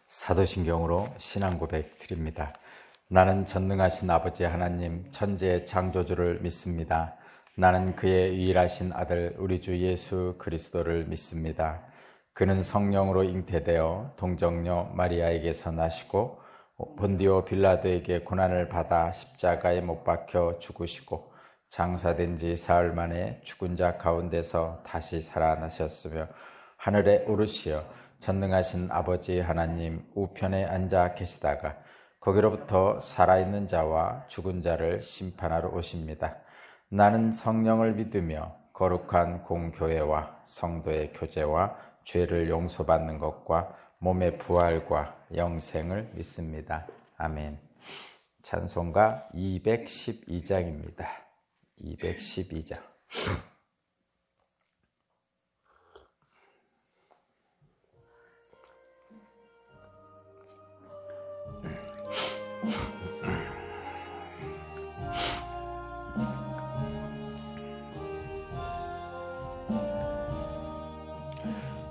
사도신경으로 신앙 고백 드립니다. 나는 전능하신 아버지 하나님 천지의 창조주를 믿습니다. 나는 그의 유일하신 아들 우리 주 예수 그리스도를 믿습니다. 그는 성령으로 잉태되어 동정녀 마리아에게서 나시고 본디오 빌라도에게 고난을 받아 십자가에 못 박혀 죽으시고 장사된 지 사흘 만에 죽은 자 가운데서 다시 살아나셨으며 하늘에 오르시어 전능하신 아버지 하나님 우편에 앉아 계시다가 거기로부터 살아있는 자와 죽은 자를 심판하러 오십니다. 나는 성령을 믿으며 거룩한 공교회와 성도의 교제와 죄를 용서받는 것과 몸의 부활과 영생을 믿습니다. 아멘. 찬송가 212장입니다. 212장.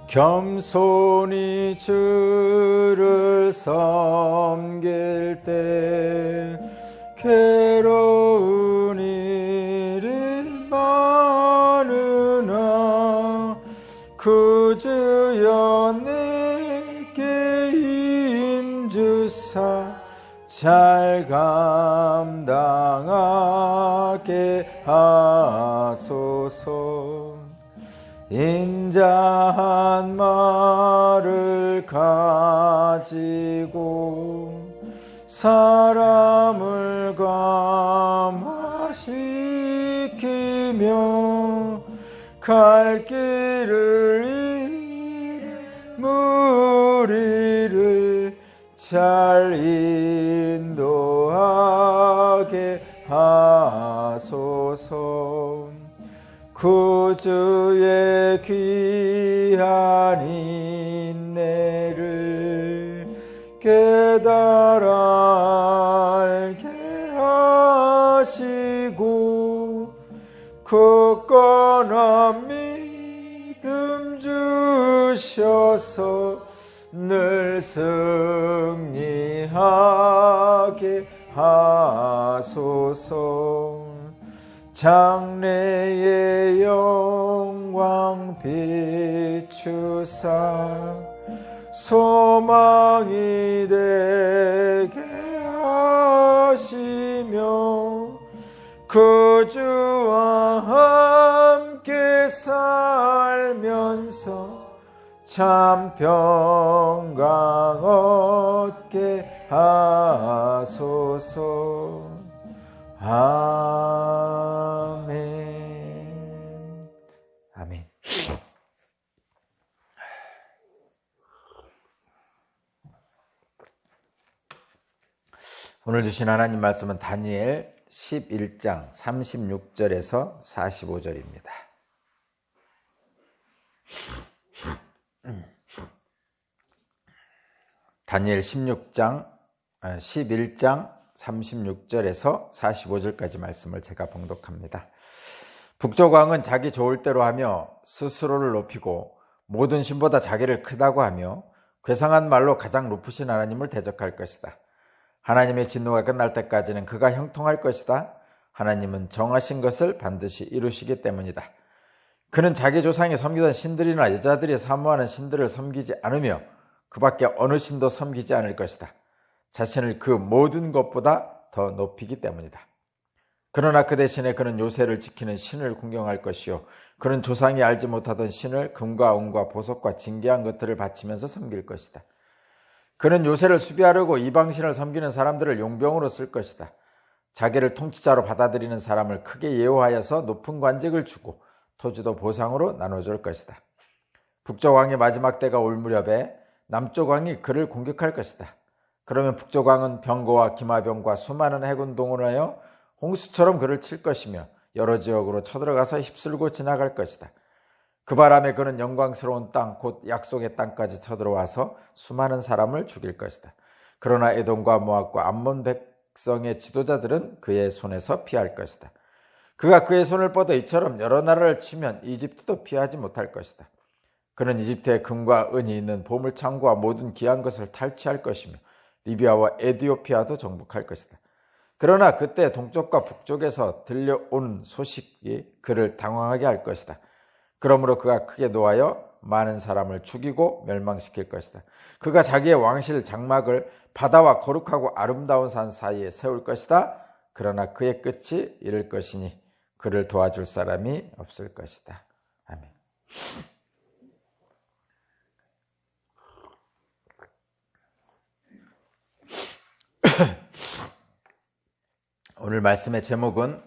겸손히 주를 섬길 때 괴로운 일이 많으나 구주여 내게 힘주사 잘 감당하게 하소서. 인자한 말을 가지고 사람을 감화시키며 갈 길을 무리를 잘 인도하게 하소서. 구주의 귀한 인내를 깨달아 알게 하시고 굳건한 믿음 주셔서 늘 승리하게 하소서. 장래의 영광 비추사 소망이 되게 하시며 그주와 함께 살면서 참 평강 얻게 하소서. 아멘. 아멘. 오늘 주신 하나님 말씀은 다니엘 11장 36절에서 45절입니다. 다니엘 11장 36절에서 45절까지 말씀을 제가 봉독합니다. 북쪽 왕은 자기 좋을 대로 하며 스스로를 높이고 모든 신보다 자기를 크다고 하며 괴상한 말로 가장 높으신 하나님을 대적할 것이다. 하나님의 진노가 끝날 때까지는 그가 형통할 것이다. 하나님은 정하신 것을 반드시 이루시기 때문이다. 그는 자기 조상이 섬기던 신들이나 여자들이 사모하는 신들을 섬기지 않으며 그 밖에 어느 신도 섬기지 않을 것이다. 자신을 그 모든 것보다 더 높이기 때문이다. 그러나 그 대신에 그는 요새를 지키는 신을 공경할 것이요 그는 조상이 알지 못하던 신을 금과 은과 보석과 진귀한 것들을 바치면서 섬길 것이다. 그는 요새를 수비하려고 이방신을 섬기는 사람들을 용병으로 쓸 것이다. 자기를 통치자로 받아들이는 사람을 크게 예우하여서 높은 관직을 주고 토지도 보상으로 나눠줄 것이다. 북쪽 왕의 마지막 때가 올 무렵에 남쪽 왕이 그를 공격할 것이다. 그러면 북쪽 왕은 병거와 기마병과 수많은 해군 동원하여 홍수처럼 그를 칠 것이며 여러 지역으로 쳐들어가서 휩쓸고 지나갈 것이다. 그 바람에 그는 영광스러운 땅 곧 약속의 땅까지 쳐들어와서 수많은 사람을 죽일 것이다. 그러나 에돔과 모압과 암몬 백성의 지도자들은 그의 손에서 피할 것이다. 그가 그의 손을 뻗어 이처럼 여러 나라를 치면 이집트도 피하지 못할 것이다. 그는 이집트에 금과 은이 있는 보물창고와 모든 귀한 것을 탈취할 것이며 리비아와 에디오피아도 정복할 것이다. 그러나 그때 동쪽과 북쪽에서 들려온 소식이 그를 당황하게 할 것이다. 그러므로 그가 크게 노하여 많은 사람을 죽이고 멸망시킬 것이다. 그가 자기의 왕실 장막을 바다와 거룩하고 아름다운 산 사이에 세울 것이다. 그러나 그의 끝이 이를 것이니 그를 도와줄 사람이 없을 것이다. 아멘. 오늘 말씀의 제목은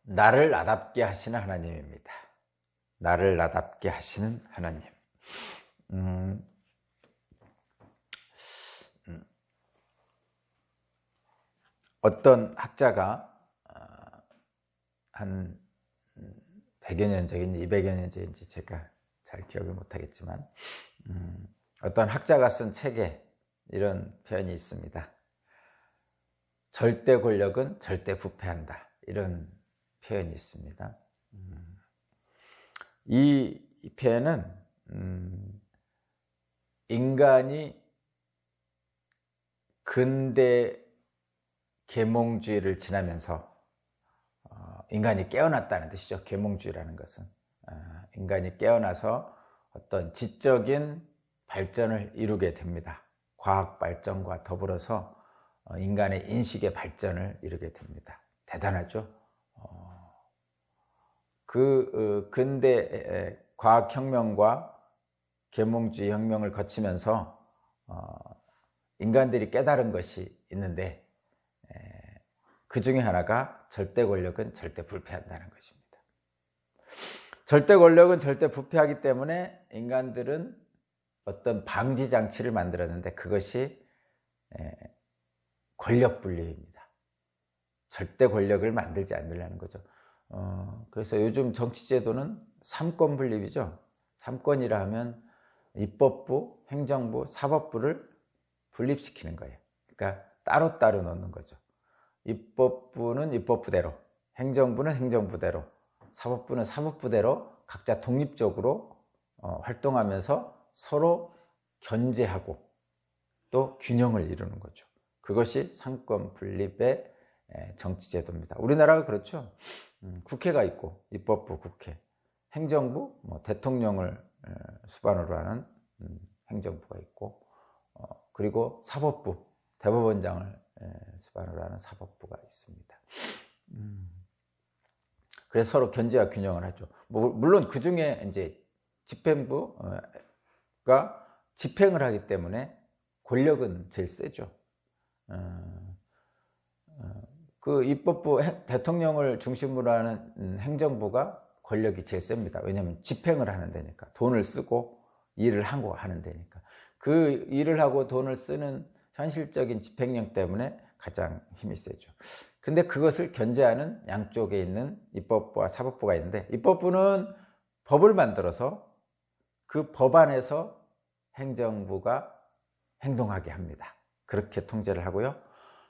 나를 나답게 하시는 하나님입니다. 나를 나답게 하시는 하나님. 어떤 학자가 한 100여 년 전인지 200여 년 전인지 제가 잘 기억을 못하겠지만 어떤 학자가 쓴 책에 이런 표현이 있습니다. 절대 권력은 절대 부패한다. 이런 표현이 있습니다. 이 표현은 인간이 근대 계몽주의를 지나면서 인간이 깨어났다는 뜻이죠. 계몽주의라는 것은 인간이 깨어나서 어떤 지적인 발전을 이루게 됩니다. 과학 발전과 더불어서 인간의 인식의 발전을 이루게 됩니다. 대단하죠. 근대 과학혁명과 계몽주의 혁명을 거치면서 인간들이 깨달은 것이 있는데 그 중에 하나가 절대 권력은 절대 불패한다는 것입니다. 절대 권력은 절대 부패하기 때문에 인간들은 어떤 방지 장치를 만들었는데 그것이 권력 분리입니다. 절대 권력을 만들지 않으려는 거죠. 그래서 요즘 정치제도는 삼권 분립이죠. 삼권이라 하면 입법부, 행정부, 사법부를 분립시키는 거예요. 그러니까 따로따로 놓는 거죠. 입법부는 입법부대로, 행정부는 행정부대로, 사법부는 사법부대로 각자 독립적으로 활동하면서 서로 견제하고 또 균형을 이루는 거죠. 그것이 삼권 분립의 정치제도입니다. 우리나라가 그렇죠. 국회가 있고 입법부, 국회, 행정부, 대통령을 수반으로 하는 행정부가 있고 그리고 사법부, 대법원장을 수반으로 하는 사법부가 있습니다. 그래서 서로 견제와 균형을 하죠. 물론 그 중에 이제 집행부가 집행을 하기 때문에 권력은 제일 세죠. 그 입법부, 대통령을 중심으로 하는 행정부가 권력이 제일 셉니다. 왜냐하면 집행을 하는 데니까. 돈을 쓰고 일을 하고 하는 데니까. 그 일을 하고 돈을 쓰는 현실적인 집행력 때문에 가장 힘이 세죠. 근데 그것을 견제하는 양쪽에 있는 입법부와 사법부가 있는데 입법부는 법을 만들어서 그 법 안에서 행정부가 행동하게 합니다. 그렇게 통제를 하고요.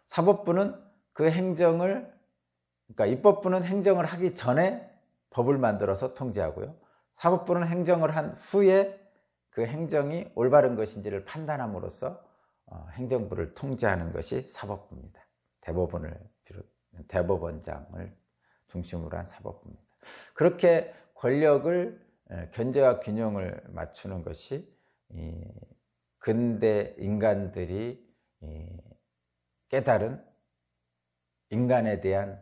사법부는 그 행정을, 그러니까 입법부는 행정을 하기 전에 법을 만들어서 통제하고요. 사법부는 행정을 한 후에 그 행정이 올바른 것인지를 판단함으로써 행정부를 통제하는 것이 사법부입니다. 대법원장을 중심으로 한 사법부입니다. 그렇게 권력을 견제와 균형을 맞추는 것이 근대 인간들이 깨달은 인간에 대한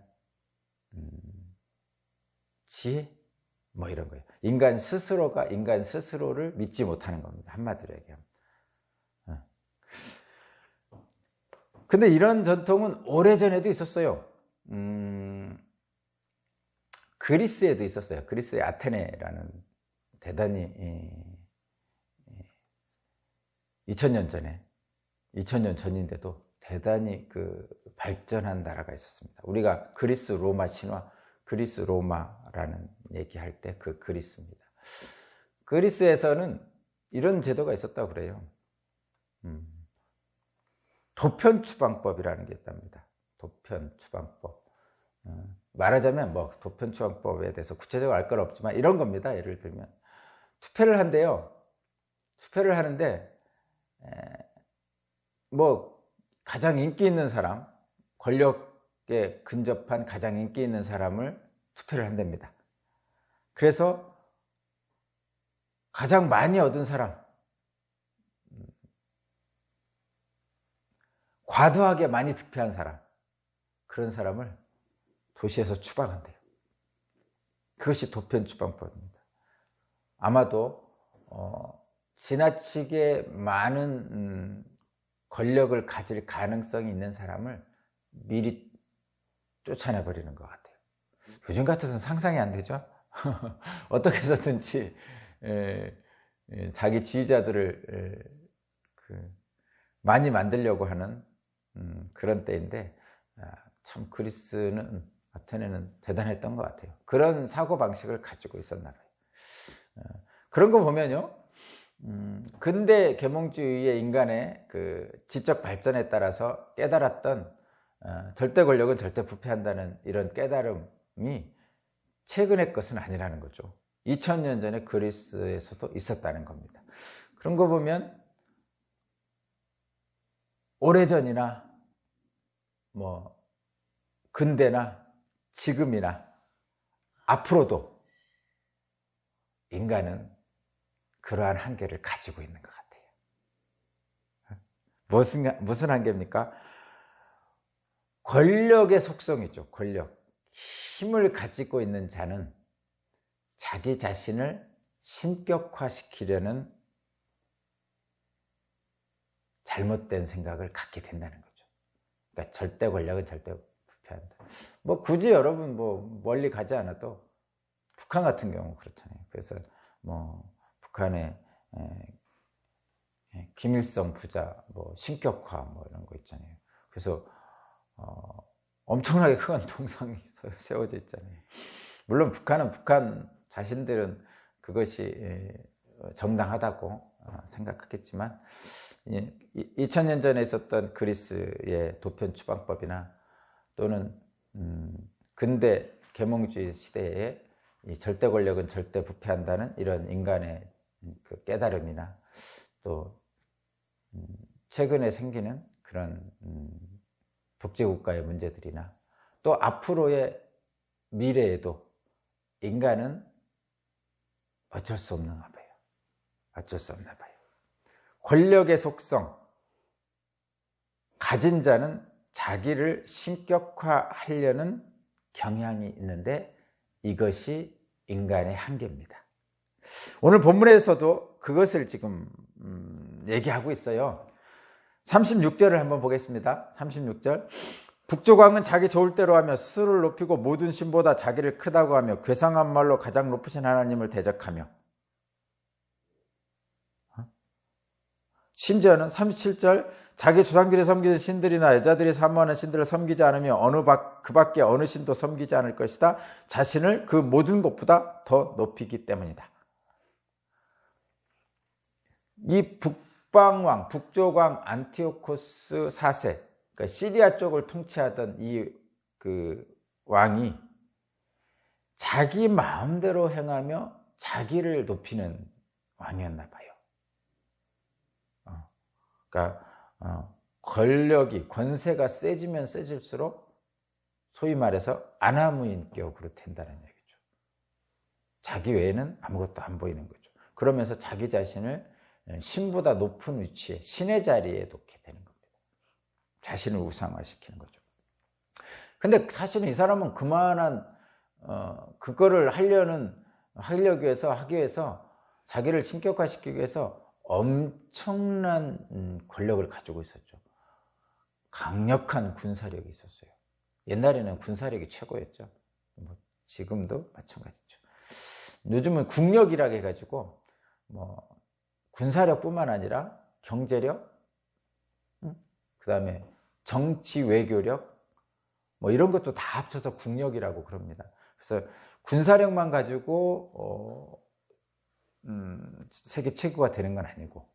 지혜? 이런 거예요. 인간 스스로가 인간 스스로를 믿지 못하는 겁니다. 한마디로 얘기하면. 근데 이런 전통은 오래전에도 있었어요. 그리스에도 있었어요. 그리스의 아테네라는 대단히 2000년 전에, 2000년 전인데도 대단히 그 발전한 나라가 있었습니다. 우리가 그리스 로마 신화, 그리스 로마라는 얘기할 때 그 그리스입니다. 그리스에서는 이런 제도가 있었다고 그래요. 도편추방법이라는 게 있답니다. 도편추방법. 말하자면 도편추방법에 대해서 구체적으로 알 건 없지만 이런 겁니다. 예를 들면 투표를 한대요. 투표를 하는데 뭐 가장 인기 있는 사람, 권력에 근접한 가장 인기 있는 사람을 투표를 한답니다. 그래서 가장 많이 얻은 사람, 과도하게 많이 득표한 사람, 그런 사람을 도시에서 추방한대요. 그것이 도편 추방법입니다. 아마도 지나치게 많은 권력을 가질 가능성이 있는 사람을 미리 쫓아내버리는 것 같아요. 요즘 같아서는 상상이 안 되죠. 어떻게 해서든지 자기 지지자들을 많이 만들려고 하는 그런 때인데, 참 그리스는, 아테네는 대단했던 것 같아요. 그런 사고방식을 가지고 있었나 봐요. 그런 거 보면요, 근대 계몽주의의 인간의 그 지적 발전에 따라서 깨달았던 절대 권력은 절대 부패한다는 이런 깨달음이 최근의 것은 아니라는 거죠. 2000년 전에 그리스에서도 있었다는 겁니다. 그런 거 보면 오래전이나 뭐 근대나 지금이나 앞으로도 인간은 그러한 한계를 가지고 있는 것 같아요. 무슨 한계입니까? 권력의 속성이죠. 권력. 힘을 가지고 있는 자는 자기 자신을 신격화시키려는 잘못된 생각을 갖게 된다는 거죠. 그러니까 절대 권력은 절대 부패한다. 뭐 굳이 여러분 뭐 멀리 가지 않아도 북한 같은 경우 그렇잖아요. 그래서 뭐 북한의 김일성 부자 뭐 신격화 뭐 이런 거 있잖아요. 그래서 엄청나게 큰 동상이 세워져 있잖아요. 물론 북한은 북한 자신들은 그것이 정당하다고 생각하겠지만 2000년 전에 있었던 그리스의 도편 추방법이나 또는 근대 계몽주의 시대에 이 절대 권력은 절대 부패한다는 이런 인간의 그 깨달음이나 또 최근에 생기는 그런 독재국가의 문제들이나 또 앞으로의 미래에도 인간은 어쩔 수 없나 봐요. 어쩔 수 없나 봐요. 권력의 속성, 가진 자는 자기를 신격화하려는 경향이 있는데 이것이 인간의 한계입니다. 오늘 본문에서도 그것을 지금 얘기하고 있어요. 36절을 한번 보겠습니다. 36절. 북쪽 왕은 자기 좋을 대로 하며 스스로를 높이고 모든 신보다 자기를 크다고 하며 괴상한 말로 가장 높으신 하나님을 대적하며, 심지어는 37절, 자기 조상들이 섬기는 신들이나 여자들이 사모하는 신들을 섬기지 않으며 그 밖에 어느 신도 섬기지 않을 것이다. 자신을 그 모든 것보다 더 높이기 때문이다. 이 북방왕, 북쪽왕 안티오코스 4세, 그러니까 시리아 쪽을 통치하던 이 그 왕이 자기 마음대로 행하며 자기를 높이는 왕이었나 봐요. 그러니까 권세가 세지면 세질수록 소위 말해서 아나무인격으로 된다는 얘기죠. 자기 외에는 아무것도 안 보이는 거죠. 그러면서 자기 자신을 신보다 높은 위치에, 신의 자리에 놓게 되는 겁니다. 자신을 우상화시키는 거죠. 근데 사실은 이 사람은 그만한 그거를 하기 위해서 자기를 신격화시키기 위해서 엄청난 권력을 가지고 있었죠. 강력한 군사력이 있었어요. 옛날에는 군사력이 최고였죠. 뭐 지금도 마찬가지죠. 요즘은 국력이라고 해가지고 뭐 군사력뿐만 아니라 경제력, 그 다음에 정치 외교력, 뭐 이런 것도 다 합쳐서 국력이라고 그럽니다. 그래서 군사력만 가지고 세계 최고가 되는 건 아니고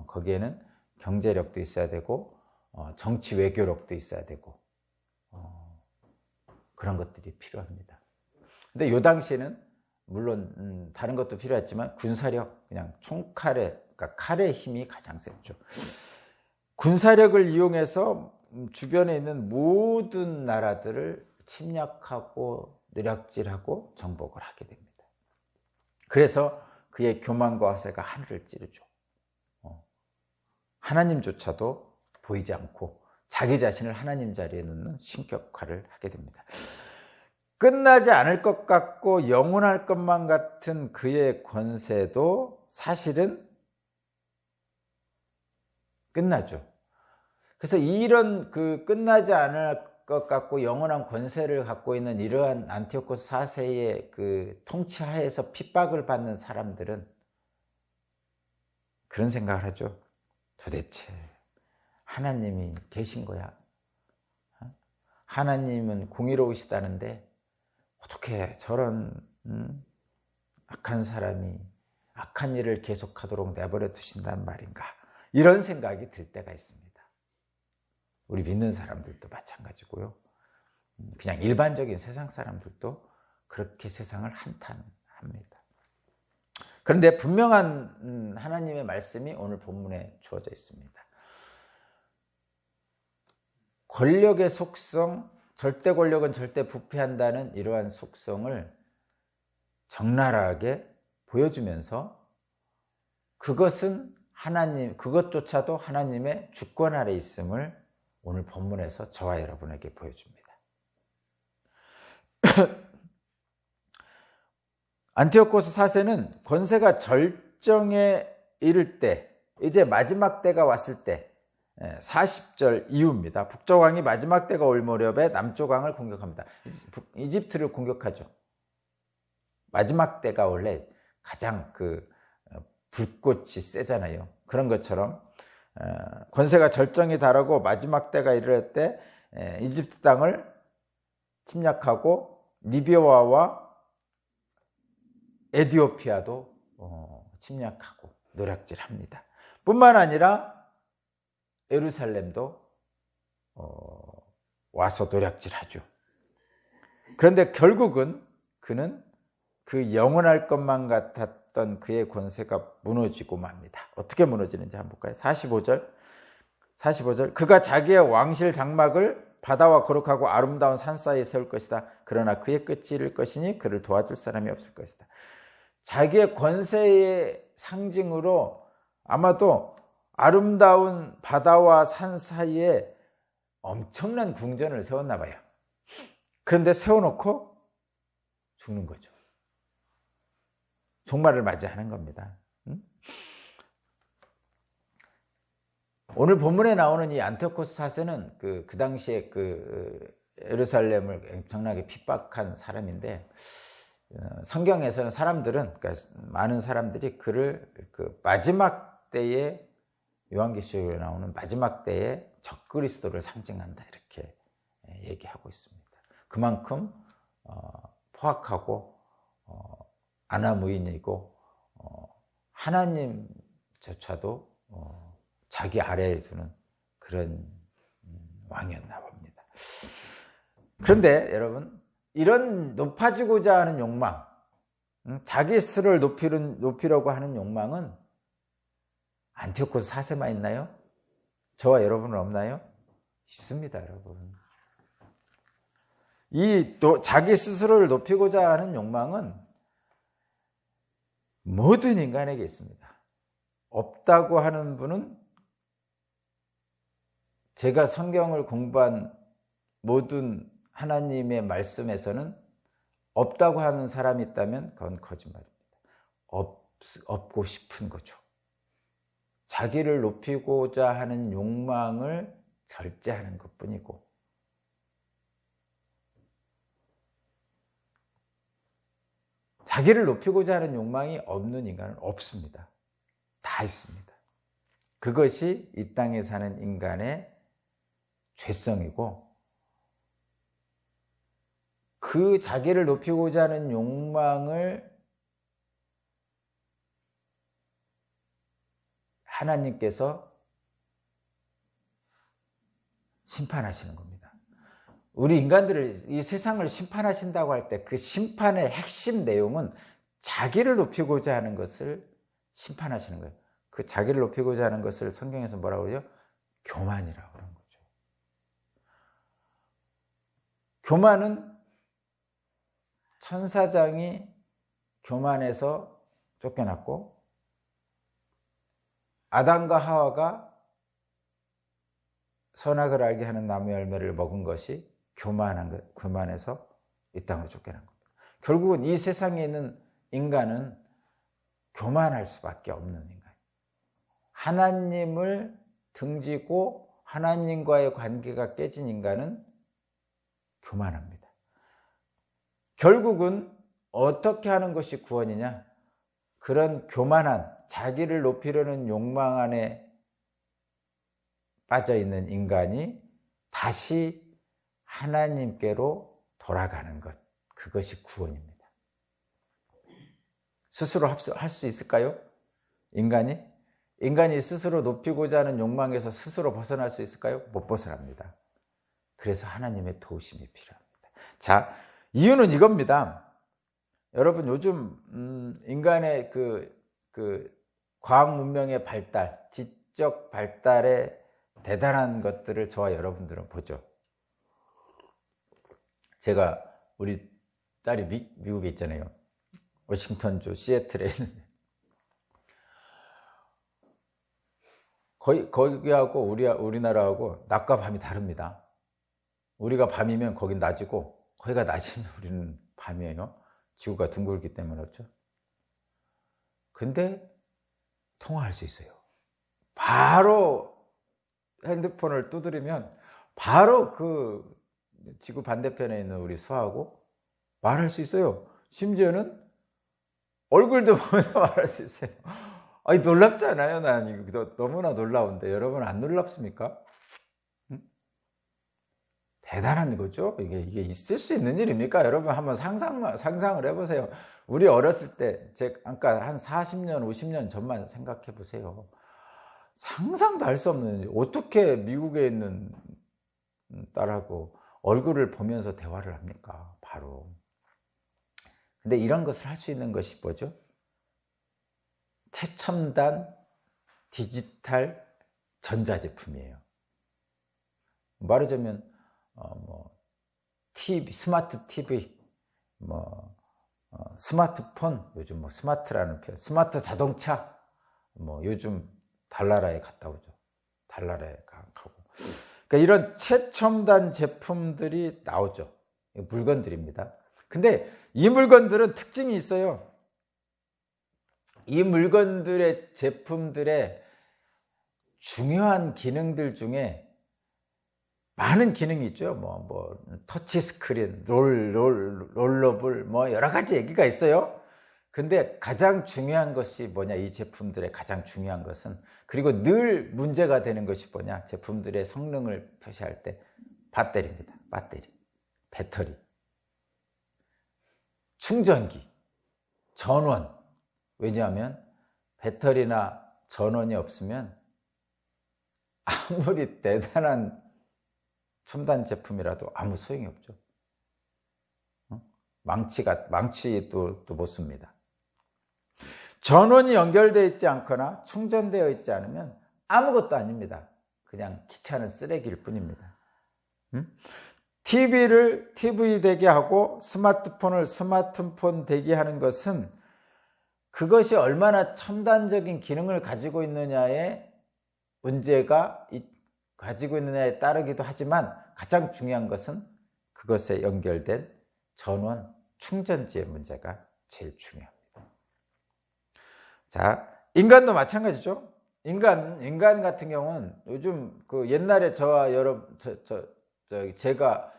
거기에는 경제력도 있어야 되고 정치 외교력도 있어야 되고 그런 것들이 필요합니다. 근데 이 당시에는 물론 다른 것도 필요했지만 군사력, 그냥 총칼에 그러니까 칼의 힘이 가장 셌죠. 군사력을 이용해서 주변에 있는 모든 나라들을 침략하고 노략질하고 정복을 하게 됩니다. 그래서 그의 교만과 화세가 하늘을 찌르죠. 하나님조차도 보이지 않고 자기 자신을 하나님 자리에 놓는 신격화를 하게 됩니다. 끝나지 않을 것 같고 영원할 것만 같은 그의 권세도 사실은 끝나죠. 그래서 이런 그 끝나지 않을 것 같고 영원한 권세를 갖고 있는 이러한 안티오코스 4세의 그 통치하에서 핍박을 받는 사람들은 그런 생각을 하죠. 도대체 하나님이 계신 거야? 하나님은 공의로우시다는데 어떻게 저런 악한 사람이 악한 일을 계속하도록 내버려 두신단 말인가? 이런 생각이 들 때가 있습니다. 우리 믿는 사람들도 마찬가지고요. 그냥 일반적인 세상 사람들도 그렇게 세상을 한탄합니다. 그런데 분명한 하나님의 말씀이 오늘 본문에 주어져 있습니다. 권력의 속성, 절대 권력은 절대 부패한다는 이러한 속성을 적나라하게 보여주면서 그것은 그것조차도 하나님의 주권 아래 있음을 오늘 본문에서 저와 여러분에게 보여줍니다. 안티오코스 4세는 권세가 절정에 이를 때, 이제 마지막 때가 왔을 때 40절 이후입니다. 북쪽 왕이 마지막 때가 올 무렵에 남쪽 왕을 공격합니다. 이집트를 공격하죠. 마지막 때가 원래 가장 불꽃이 세잖아요. 그런 것처럼 권세가 절정에 달하고 마지막 때가 이를 때 이집트 땅을 침략하고 리비아와 에티오피아도 침략하고 노략질합니다. 뿐만 아니라 예루살렘도 와서 노략질하죠. 그런데 결국은 그는 그 영원할 것만 같았던 그의 권세가 무너지고 맙니다. 어떻게 무너지는지 한번 볼까요? 45절 그가 자기의 왕실 장막을 바다와 거룩하고 아름다운 산 사이에 세울 것이다. 그러나 그의 끝이 이를 것이니 그를 도와줄 사람이 없을 것이다. 자기의 권세의 상징으로 아마도 아름다운 바다와 산 사이에 엄청난 궁전을 세웠나 봐요. 그런데 세워놓고 죽는 거죠. 종말을 맞이하는 겁니다. 오늘 본문에 나오는 이 안티오코스 4세는 그 당시에 예루살렘을 엄청나게 핍박한 사람인데, 성경에서는 그러니까 많은 사람들이 그를 마지막 때에, 요한계시록에 나오는 마지막 때에 적그리스도를 상징한다 이렇게 얘기하고 있습니다. 그만큼 포악하고 아나무인이고 하나님조차도 자기 아래에 두는 그런 왕이었나 봅니다. 그런데 여러분, 이런 높아지고자 하는 욕망, 자기 스스로를 높이려고 하는 욕망은 안티오코스 4세만 있나요? 저와 여러분은 없나요? 있습니다, 여러분. 자기 스스로를 높이고자 하는 욕망은 모든 인간에게 있습니다. 없다고 하는 분은 제가 성경을 공부한 모든 하나님의 말씀에서는 없다고 하는 사람이 있다면 그건 거짓말입니다. 없고 싶은 거죠. 자기를 높이고자 하는 욕망을 절제하는 것뿐이고, 자기를 높이고자 하는 욕망이 없는 인간은 없습니다. 다 있습니다. 그것이 이 땅에 사는 인간의 죄성이고, 그 자기를 높이고자 하는 욕망을 하나님께서 심판하시는 겁니다. 우리 인간들을, 이 세상을 심판하신다고 할 때 그 심판의 핵심 내용은 자기를 높이고자 하는 것을 심판하시는 거예요. 그 자기를 높이고자 하는 것을 성경에서 뭐라고 그러죠? 교만이라고 그러는 거죠. 교만은 천사장이 교만해서 쫓겨났고 아담과 하와가 선악을 알게 하는 나무 열매를 먹은 것이 교만해서 이 땅으로 쫓겨난 겁니다. 결국은 이 세상에 있는 인간은 교만할 수밖에 없는 인간. 하나님을 등지고 하나님과의 관계가 깨진 인간은 교만합니다. 결국은 어떻게 하는 것이 구원이냐? 그런 교만한 자기를 높이려는 욕망 안에 빠져 있는 인간이 다시 하나님께로 돌아가는 것, 그것이 구원입니다. 스스로 할 수 있을까요? 인간이 스스로 높이고자 하는 욕망에서 스스로 벗어날 수 있을까요? 못 벗어납니다. 그래서 하나님의 도우심이 필요합니다. 자, 이유는 이겁니다. 여러분, 요즘 인간의 그 과학 문명의 발달, 지적 발달의 대단한 것들을 저와 여러분들은 보죠. 제가 우리 딸이 미국에 있잖아요. 워싱턴주 시애틀에 있는. 거기하고 우리나라하고 낮과 밤이 다릅니다. 우리가 밤이면 거긴 낮이고 거기가 낮이면 우리는 밤이에요. 지구가 둥글기 때문에 그렇죠. 근데 통화할 수 있어요. 바로 핸드폰을 두드리면 바로 그 지구 반대편에 있는 우리 수하고 말할 수 있어요. 심지어는 얼굴도 보면서 말할 수 있어요. 아니, 놀랍지 않아요? 난 이거 너무나 놀라운데 여러분 안 놀랍습니까? 대단한 거죠. 이게 있을 수 있는 일입니까? 여러분 한번 상상을 해보세요. 우리 어렸을 때, 아까 한 40년, 50년 전만 생각해 보세요. 상상도 할 수 없는 일. 어떻게 미국에 있는 딸하고 얼굴을 보면서 대화를 합니까? 바로. 근데 이런 것을 할 수 있는 것이 뭐죠? 최첨단 디지털 전자제품이에요. 말하자면 TV, 스마트 TV, 스마트폰, 요즘 스마트라는 표현, 스마트 자동차, 요즘 달나라에 갔다 오죠. 달나라에 가고. 그러니까 이런 최첨단 제품들이 나오죠. 물건들입니다. 근데 이 물건들은 특징이 있어요. 이 물건들의 제품들의 중요한 기능들 중에 많은 기능이 있죠. 터치 스크린, 롤러블, 여러 가지 얘기가 있어요. 근데 가장 중요한 것이 뭐냐? 이 제품들의 가장 중요한 것은, 그리고 늘 문제가 되는 것이 뭐냐? 제품들의 성능을 표시할 때 배터리입니다. 배터리, 충전기, 전원. 왜냐하면 배터리나 전원이 없으면 아무리 대단한 첨단 제품이라도 아무 소용이 없죠. 망치도 못 씁니다. 전원이 연결되어 있지 않거나 충전되어 있지 않으면 아무것도 아닙니다. 그냥 귀찮은 쓰레기일 뿐입니다. TV를 TV 되게 하고 스마트폰을 스마트폰 되게 하는 것은 그것이 얼마나 첨단적인 기능을 가지고 있느냐의 문제가 가지고 있느냐에 따르기도 하지만, 가장 중요한 것은 그것에 연결된 전원, 충전지의 문제가 제일 중요합니다. 자, 인간도 마찬가지죠. 인간 같은 경우는 요즘 옛날에 저와 제가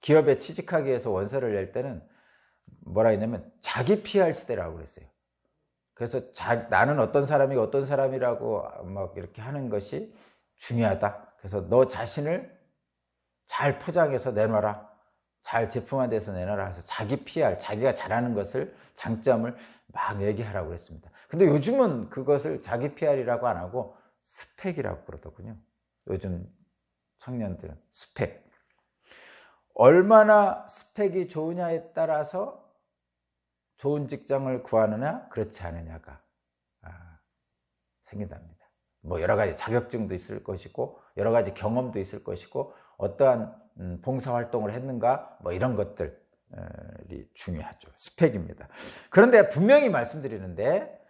기업에 취직하기 위해서 원서를 낼 때는 뭐라 했냐면 자기 PR 시대라고 그랬어요. 그래서 나는 어떤 사람이고 어떤 사람이라고 막 이렇게 하는 것이 중요하다. 그래서 너 자신을 잘 포장해서 내놔라. 잘 제품화돼서 내놔라. 해서 자기 PR, 자기가 잘하는 것을, 장점을 막 얘기하라고 그랬습니다. 근데 요즘은 그것을 자기 PR이라고 안 하고 스펙이라고 그러더군요. 요즘 청년들은 스펙. 얼마나 스펙이 좋으냐에 따라서 좋은 직장을 구하느냐, 그렇지 않으냐가 생긴답니다. 뭐 여러 가지 자격증도 있을 것이고 여러 가지 경험도 있을 것이고 어떠한 봉사활동을 했는가 뭐 이런 것들이 중요하죠. 스펙입니다. 그런데 분명히 말씀드리는데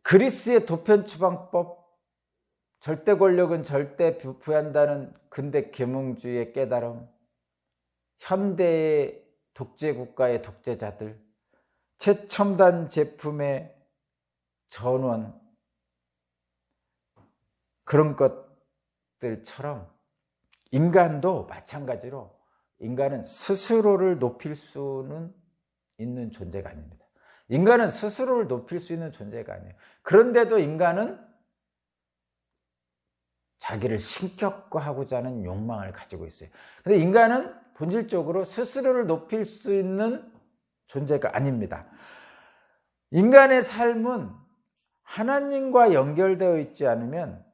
그리스의 도편추방법, 절대 권력은 절대 부여한다는 근대 계몽주의의 깨달음, 현대의 독재국가의 독재자들, 최첨단 제품의 전원, 그런 것들처럼 인간도 마찬가지로 인간은 스스로를 높일 수는 있는 존재가 아닙니다. 인간은 스스로를 높일 수 있는 존재가 아니에요. 그런데도 인간은 자기를 신격화하고자 하는 욕망을 가지고 있어요. 근데 인간은 본질적으로 스스로를 높일 수 있는 존재가 아닙니다. 인간의 삶은 하나님과 연결되어 있지 않으면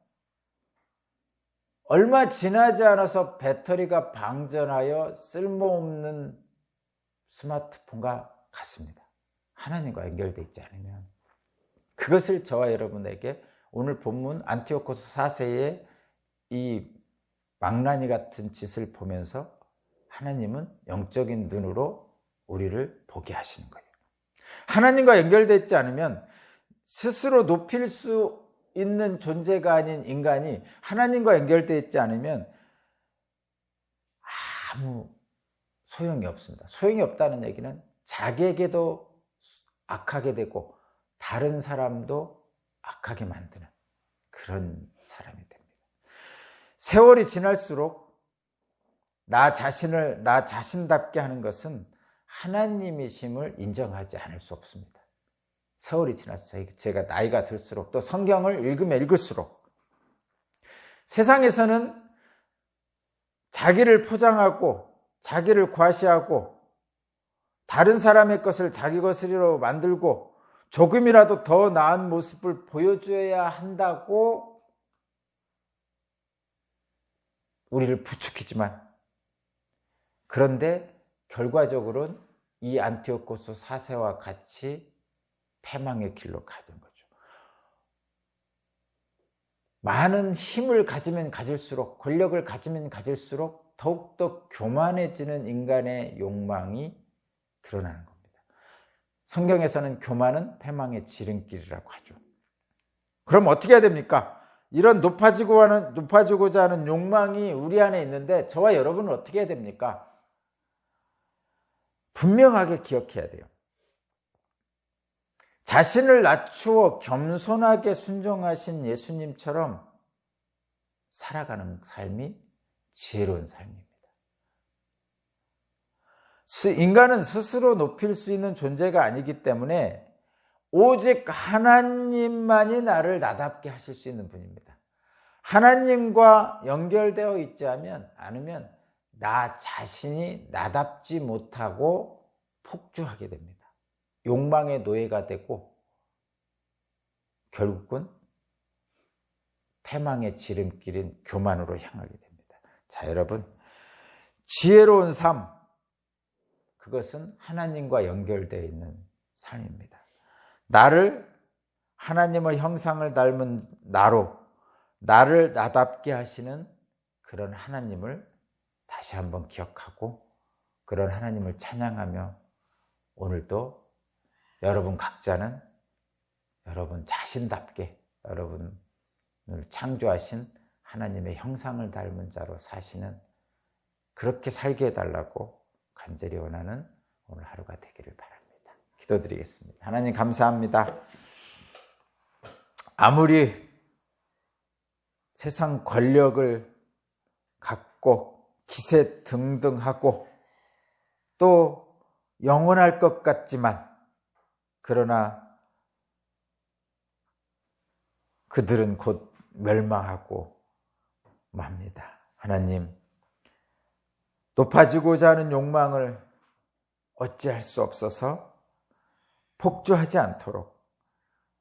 얼마 지나지 않아서 배터리가 방전하여 쓸모없는 스마트폰과 같습니다. 하나님과 연결되어 있지 않으면. 그것을 저와 여러분에게 오늘 본문 안티오코스 4세의 이 망나니 같은 짓을 보면서 하나님은 영적인 눈으로 우리를 보게 하시는 거예요. 하나님과 연결되어 있지 않으면 스스로 높일 수 있는 존재가 아닌 인간이 하나님과 연결되어 있지 않으면 아무 소용이 없습니다. 소용이 없다는 얘기는 자기에게도 악하게 되고 다른 사람도 악하게 만드는 그런 사람이 됩니다. 세월이 지날수록 나 자신답게 하는 것은 하나님이심을 인정하지 않을 수 없습니다. 세월이 지날수록 제가 나이가 들수록 또 성경을 읽으면 읽을수록 세상에서는 자기를 포장하고 자기를 과시하고 다른 사람의 것을 자기 것으로 만들고 조금이라도 더 나은 모습을 보여줘야 한다고 우리를 부추기지만 그런데 결과적으로는 이 안티오코스 4세와 같이 패망의 길로 가는 거죠. 많은 힘을 가지면 가질수록 권력을 가지면 가질수록 더욱더 교만해지는 인간의 욕망이 드러나는 겁니다. 성경에서는 교만은 패망의 지름길이라고 하죠. 그럼 어떻게 해야 됩니까? 이런 높아지고자 하는 욕망이 우리 안에 있는데 저와 여러분은 어떻게 해야 됩니까? 분명하게 기억해야 돼요. 자신을 낮추어 겸손하게 순종하신 예수님처럼 살아가는 삶이 지혜로운 삶입니다. 인간은 스스로 높일 수 있는 존재가 아니기 때문에 오직 하나님만이 나를 나답게 하실 수 있는 분입니다. 하나님과 연결되어 있지 않으면 나 자신이 나답지 못하고 폭주하게 됩니다. 욕망의 노예가 되고 결국은 패망의 지름길인 교만으로 향하게 됩니다. 자, 여러분, 지혜로운 삶, 그것은 하나님과 연결되어 있는 삶입니다. 나를 하나님의 형상을 닮은 나를 나답게 하시는 그런 하나님을 다시 한번 기억하고 그런 하나님을 찬양하며 오늘도 여러분 각자는 여러분 자신답게 여러분을 창조하신 하나님의 형상을 닮은 자로 사시는 그렇게 살게 해달라고 간절히 원하는 오늘 하루가 되기를 바랍니다. 기도드리겠습니다. 하나님 감사합니다. 아무리 세상 권력을 갖고 기세 등등하고 또 영원할 것 같지만 그러나 그들은 곧 멸망하고 맙니다. 하나님, 높아지고자 하는 욕망을 어찌할 수 없어서 폭주하지 않도록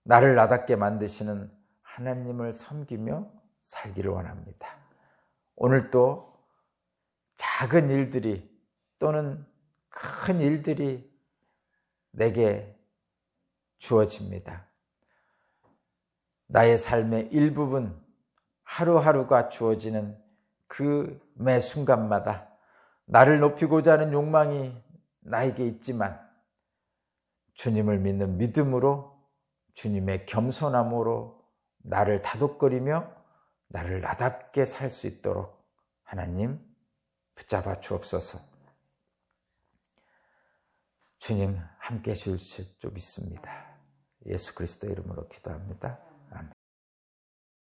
나를 나답게 만드시는 하나님을 섬기며 살기를 원합니다. 오늘도 작은 일들이 또는 큰 일들이 내게 주어집니다. 나의 삶의 일부분, 하루하루가 주어지는 그 매 순간마다 나를 높이고자 하는 욕망이 나에게 있지만 주님을 믿는 믿음으로, 주님의 겸손함으로 나를 다독거리며 나를 나답게 살 수 있도록 하나님 붙잡아 주옵소서. 주님 함께 해주실 줄 믿습니다. 예수 그리스도 이름으로 기도합니다. 아멘.